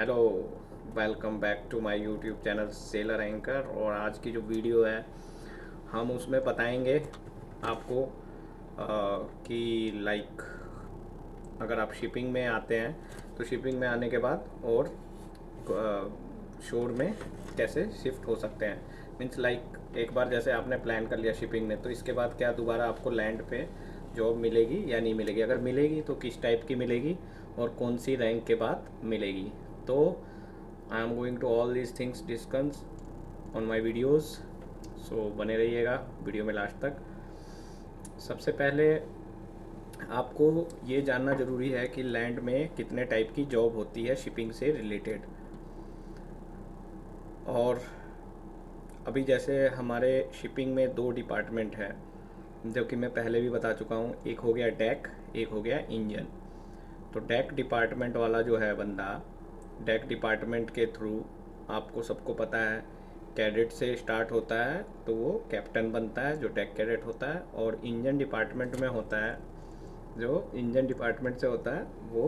Hello, welcome back to my YouTube channel sailor anchor. और आज की जो वीडियो है हम उसमें बताएंगे आपको कि लाइक अगर आप शिपिंग में आते हैं तो शिपिंग में आने के बाद और शोर में कैसे शिफ्ट हो सकते हैं। मीन्स लाइक एक बार जैसे आपने प्लान कर लिया शिपिंग में, तो इसके बाद क्या दोबारा आपको लैंड पे जॉब मिलेगी या नहीं मिलेगी, अगर मिलेगी तो किस टाइप की मिलेगी और कौन सी रैंक के बाद मिलेगी। तो I am going to all these things discuss on my videos, so बने रहिएगा वीडियो में लास्ट तक। सबसे पहले आपको ये जानना ज़रूरी है कि लैंड में कितने टाइप की जॉब होती है शिपिंग से रिलेटेड। और अभी जैसे हमारे शिपिंग में दो डिपार्टमेंट है जो कि मैं पहले भी बता चुका हूँ, एक हो गया डेक, एक हो गया इंजन। तो डेक डिपार्टमेंट वाला जो है बंदा, डेक डिपार्टमेंट के थ्रू आपको सबको पता है कैडेट से स्टार्ट होता है तो वो कैप्टन बनता है जो डेक कैडेट होता है, और इंजन डिपार्टमेंट में होता है जो इंजन डिपार्टमेंट से होता है वो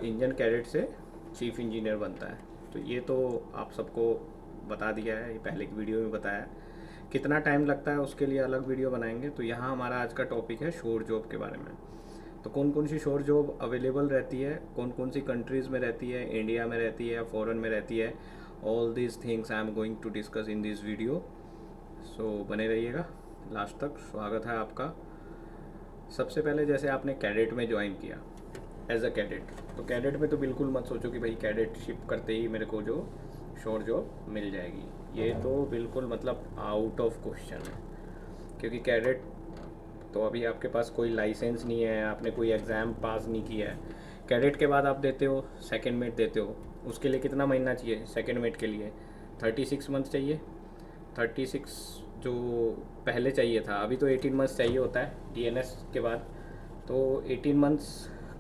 इंजन कैडेट से चीफ इंजीनियर बनता है। तो ये तो आप सबको बता दिया है, ये पहले की वीडियो में बताया है। कितना टाइम लगता है उसके लिए अलग वीडियो बनाएंगे। तो यहाँ हमारा आज का टॉपिक है शोर जॉब के बारे में। तो कौन कौन सी शोर जॉब अवेलेबल रहती है, कौन कौन सी कंट्रीज़ में रहती है, इंडिया में रहती है या फॉरेन में रहती है, all these things I am going to discuss in this video. So बने रहिएगा लास्ट तक। स्वागत है आपका। सबसे पहले जैसे आपने कैडेट में ज्वाइन किया एज अ कैडेट, तो कैडेट में तो बिल्कुल मत सोचो कि भाई कैडेटशिप करते ही मेरे को जो शोर जॉब मिल जाएगी। ये तो बिल्कुल मतलब आउट ऑफ क्वेश्चन है, क्योंकि कैडेट तो अभी आपके पास कोई लाइसेंस नहीं है, आपने कोई एग्ज़ाम पास नहीं किया है। कैडेट के बाद आप देते हो सेकेंड मेट देते हो, उसके लिए कितना महीना चाहिए सेकेंड मेट के लिए? 36 मंथ चाहिए। 36 जो पहले चाहिए था, अभी तो 18 मंथ्स चाहिए होता है डीएनएस के बाद। तो 18 मंथ्स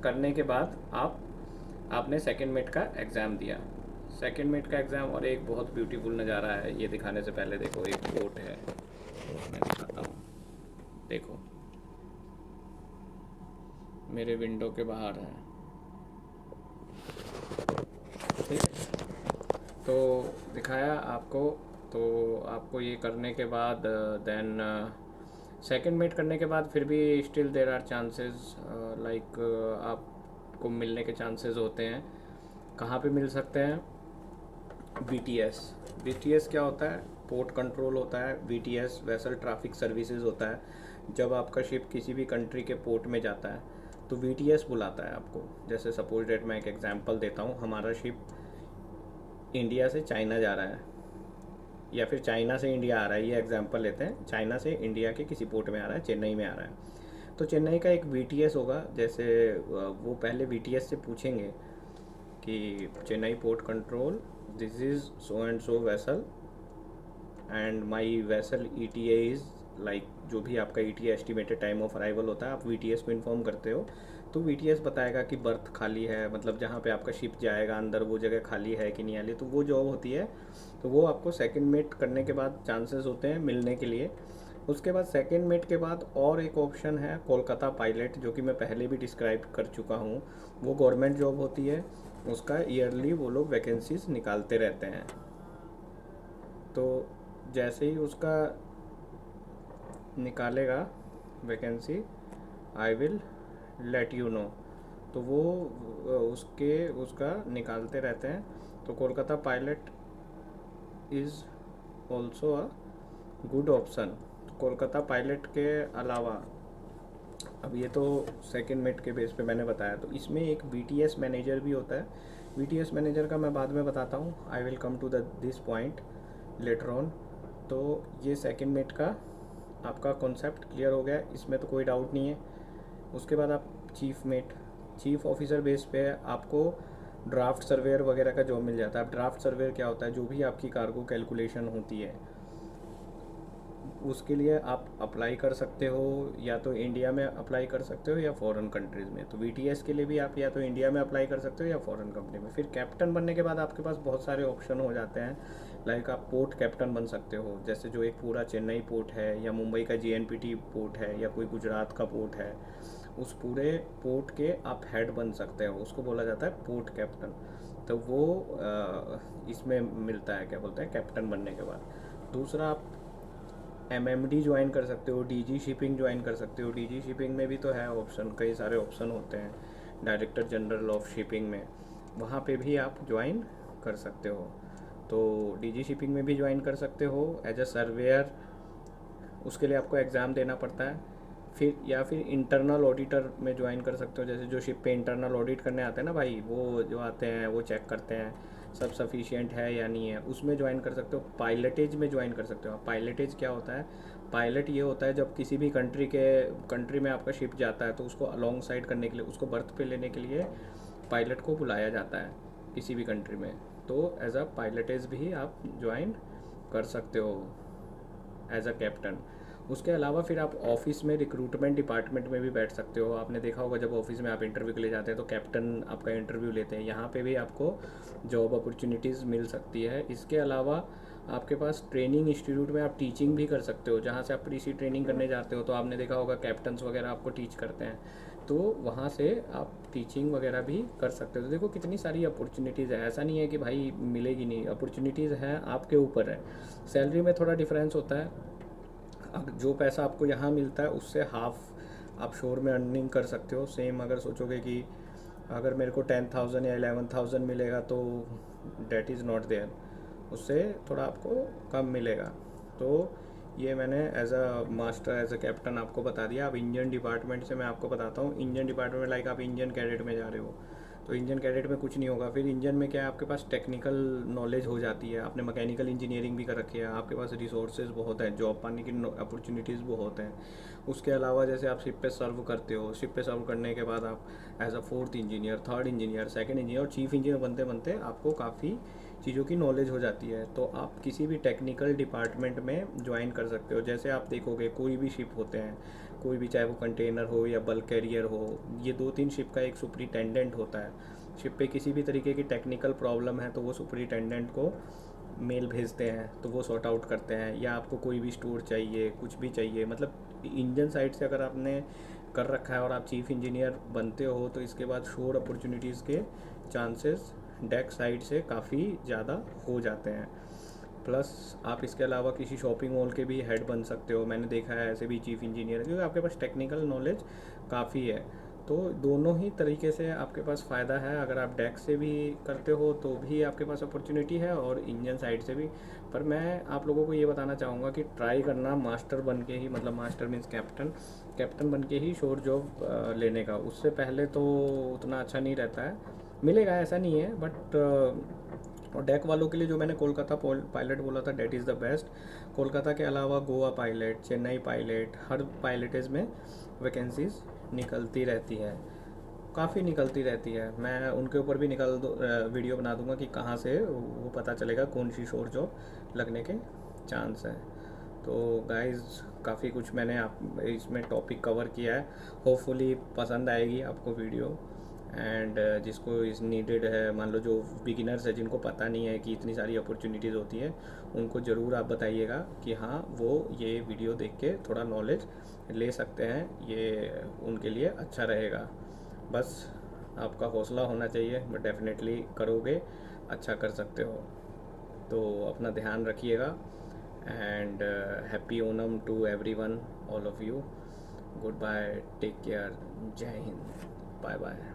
करने के बाद आपने सेकेंड मेट का एग्ज़ाम दिया। सेकेंड मेट का एग्ज़ाम, और एक बहुत ब्यूटीफुल नज़ारा है ये दिखाने से पहले देखो, एक बोट है मैं दिखाता हूँ। देखो मेरे विंडो के बाहर है, ठीक है? तो दिखाया आपको। तो आपको ये करने के बाद देन सेकंड मीट करने के बाद फिर भी still there are chances, like आपको मिलने के चांसेस होते हैं। कहाँ पे मिल सकते हैं? बीटीएस। बीटीएस क्या होता है? पोर्ट कंट्रोल होता है। बीटीएस वेसल ट्रैफिक सर्विसेज होता है। जब आपका शिप किसी भी कंट्री के पोर्ट में जाता है तो बीटीएस बुलाता है आपको। जैसे सपोज डेट मैं एक एग्जांपल देता हूँ, हमारा शिप इंडिया से चाइना जा रहा है या फिर चाइना से इंडिया आ रहा है, ये एग्जांपल लेते हैं। चाइना से इंडिया के किसी पोर्ट में आ रहा है, चेन्नई में आ रहा है, तो चेन्नई का एक बीटीएस होगा। जैसे वो पहले बीटीएस से पूछेंगे कि Chennai port control, this is so and so vessel and my vessel ETA is like, जो भी आपका ETA estimated time of arrival होता है, आप वीटीएस को इन्फॉर्म करते हो तो वीटीएस बताएगा कि बर्थ खाली है, मतलब जहाँ पे आपका शिप जाएगा अंदर वो जगह खाली है कि नहीं खाली। तो वो जॉब होती है, तो वो आपको सेकंड मेट करने के बाद चांसेस होते हैं मिलने के लिए। उसके बाद सेकंड मेट के बाद और एक ऑप्शन है कोलकाता पायलट, जो कि मैं पहले भी डिस्क्राइब कर चुका हूँ। वो गवर्नमेंट जॉब होती है, उसका ईयरली वो लोग वैकेंसीज निकालते रहते हैं। तो जैसे ही उसका निकालेगा vacancy, I will let you know. तो वो उसका निकालते रहते हैं। तो Kolkata pilot is also a good option. Kolkata pilot के अलावा, अब ये तो सेकंड मेट के बेस पे मैंने बताया, तो इसमें एक बीटीएस मैनेजर भी होता है। बीटीएस मैनेजर का मैं बाद में बताता हूँ, I will come to this point later on. तो ये सेकंड मेट का आपका कॉन्सेप्ट क्लियर हो गया, इसमें तो कोई डाउट नहीं है। उसके बाद आप chief mate, chief officer base पे आपको ड्राफ्ट सर्वेयर वगैरह का जॉब मिल जाता है। अब ड्राफ्ट सर्वेयर क्या होता है? जो भी आपकी कार्गो कैलकुलेशन होती है उसके लिए आप अप्लाई कर सकते हो, या तो इंडिया में अप्लाई कर सकते हो या फॉरेन कंट्रीज़ में। तो बीटीएस के लिए भी आप या तो इंडिया में अप्लाई कर सकते हो या फॉरेन कंपनी में। फिर कैप्टन बनने के बाद आपके पास बहुत सारे ऑप्शन हो जाते हैं। लाइक आप पोर्ट कैप्टन बन सकते हो, जैसे जो एक पूरा चेन्नई पोर्ट है या मुंबई का जीएनपीटी पोर्ट है या कोई गुजरात का पोर्ट है, उस पूरे पोर्ट के आप हेड बन सकते हो, उसको बोला जाता है पोर्ट कैप्टन। तो वो इसमें मिलता है, क्या बोलते हैं, कैप्टन बनने के बाद। दूसरा, आप एमएमडी ज्वाइन कर सकते हो, डीजी शिपिंग ज्वाइन कर सकते हो। डीजी शिपिंग में भी तो है ऑप्शन, कई सारे ऑप्शन होते हैं डायरेक्टर जनरल ऑफ शिपिंग में, वहाँ पे भी आप ज्वाइन कर सकते हो। तो डीजी शिपिंग में भी ज्वाइन कर सकते हो एज अ सर्वेयर, उसके लिए आपको एग्ज़ाम देना पड़ता है। फिर या फिर इंटरनल ऑडिटर में ज्वाइन कर सकते हो, जैसे जो शिप पे इंटरनल ऑडिट करने आते हैं ना भाई, वो जो आते हैं वो चेक करते हैं सब सफिशिएंट है या नहीं है, उसमें ज्वाइन कर सकते हो। पायलटेज में ज्वाइन कर सकते हो। पायलटेज क्या होता है? पायलट ये होता है जब किसी भी कंट्री में आपका शिप जाता है तो उसको अलॉन्ग साइड करने के लिए, उसको बर्थ पे लेने के लिए पायलट को बुलाया जाता है किसी भी कंट्री में। तो एज अ पायलटेज भी आप ज्वाइन कर सकते हो एज अ कैप्टन। उसके अलावा फिर आप ऑफिस में रिक्रूटमेंट डिपार्टमेंट में भी बैठ सकते हो। आपने देखा होगा जब ऑफिस में आप इंटरव्यू के लिए जाते हैं तो कैप्टन आपका इंटरव्यू लेते हैं, यहाँ पे भी आपको जॉब अपॉर्चुनिटीज़ मिल सकती है। इसके अलावा आपके पास ट्रेनिंग इंस्टीट्यूट में आप टीचिंग भी कर सकते हो, जहाँ से आप प्रीसी ट्रेनिंग करने जाते हो तो आपने देखा होगा कैप्टन्स वगैरह आपको टीच करते हैं, तो वहाँ से आप टीचिंग वगैरह भी कर सकते हो। तो देखो कितनी सारी अपॉर्चुनिटीज़ है, ऐसा नहीं है कि भाई मिलेगी नहीं, अपॉर्चुनिटीज़ हैं, आपके ऊपर है। सैलरी में थोड़ा डिफरेंस होता है, जो पैसा आपको यहाँ मिलता है उससे हाफ आप शोर में अर्निंग कर सकते हो। सेम अगर सोचोगे कि अगर मेरे को 10,000 या 11,000 मिलेगा तो डेट इज़ नॉट देयर, उससे थोड़ा आपको कम मिलेगा। तो ये मैंने as a master as a captain आपको बता दिया। अब इंजन डिपार्टमेंट से मैं आपको बताता हूँ। इंजन डिपार्टमेंट लाइक आप इंजन कैडेट में जा रहे हो, तो इंजन कैडेट में कुछ नहीं होगा। फिर इंजन में क्या है, आपके पास टेक्निकल नॉलेज हो जाती है, आपने मैकेनिकल इंजीनियरिंग भी कर रखी है, आपके पास रिसोर्सेज बहुत हैं, जॉब पाने की अपॉर्चुनिटीज़ बहुत हैं। उसके अलावा जैसे आप शिप पे सर्व करते हो, शिप पे सर्व करने के बाद आप as a fourth engineer, third engineer, second engineer और चीफ इंजीनियर बनते बनते आपको काफ़ी चीज़ों की नॉलेज हो जाती है। तो आप किसी भी टेक्निकल डिपार्टमेंट में ज्वाइन कर सकते हो। जैसे आप देखोगे कोई भी शिप होते हैं, कोई भी, चाहे वो कंटेनर हो या बल्क कैरियर हो, ये 2-3 शिप का एक सुपरिटेंडेंट होता है। शिप पे किसी भी तरीके की टेक्निकल प्रॉब्लम है तो वो सुपरिटेंडेंट को मेल भेजते हैं, तो वो सॉर्ट आउट करते हैं। या आपको कोई भी स्टोर चाहिए, कुछ भी चाहिए, मतलब इंजन साइड से अगर आपने कर रखा है और आप चीफ इंजीनियर बनते हो तो इसके बाद शोर अपॉर्चुनिटीज़ के चांसेस डेक साइड से काफ़ी ज़्यादा हो जाते हैं। प्लस आप इसके अलावा किसी शॉपिंग मॉल के भी हेड बन सकते हो, मैंने देखा है ऐसे भी चीफ इंजीनियर, क्योंकि आपके पास टेक्निकल नॉलेज काफ़ी है। तो दोनों ही तरीके से आपके पास फ़ायदा है। अगर आप डेक से भी करते हो तो भी आपके पास अपॉर्चुनिटी है और इंजन साइड से भी। पर मैं आप लोगों को ये बताना चाहूँगा कि ट्राई करना मास्टर बन के ही, मतलब मास्टर मीन्स कैप्टन, कैप्टन बन के ही शोर जॉब लेने का। उससे पहले तो उतना अच्छा नहीं रहता है, मिलेगा ऐसा नहीं है, बट और डेक वालों के लिए जो मैंने कोलकाता पायलट बोला था that is the best. Kolkata के अलावा गोवा पायलट, चेन्नई पायलट, हर पायलटेज में वैकेंसीज़ निकलती रहती है, काफ़ी निकलती रहती है। मैं उनके ऊपर भी वीडियो बना दूंगा कि कहाँ से वो पता चलेगा कौन सी शोर जॉब लगने के चांस है। तो गाइस काफ़ी कुछ मैंने आप इसमें टॉपिक कवर किया है, होपफुली पसंद आएगी आपको वीडियो। एंड जिसको इस नीडेड है, मान लो जो बिगिनर्स है जिनको पता नहीं है कि इतनी सारी अपॉर्चुनिटीज़ होती है, उनको ज़रूर आप बताइएगा कि हाँ वो ये वीडियो देख के थोड़ा नॉलेज ले सकते हैं, ये उनके लिए अच्छा रहेगा। बस आपका हौसला होना चाहिए, बट डेफिनेटली करोगे, अच्छा कर सकते हो। तो अपना ध्यान रखिएगा and happy Onam to everyone, all of you. Good bye, take care, जय हिंद, बाय बाय।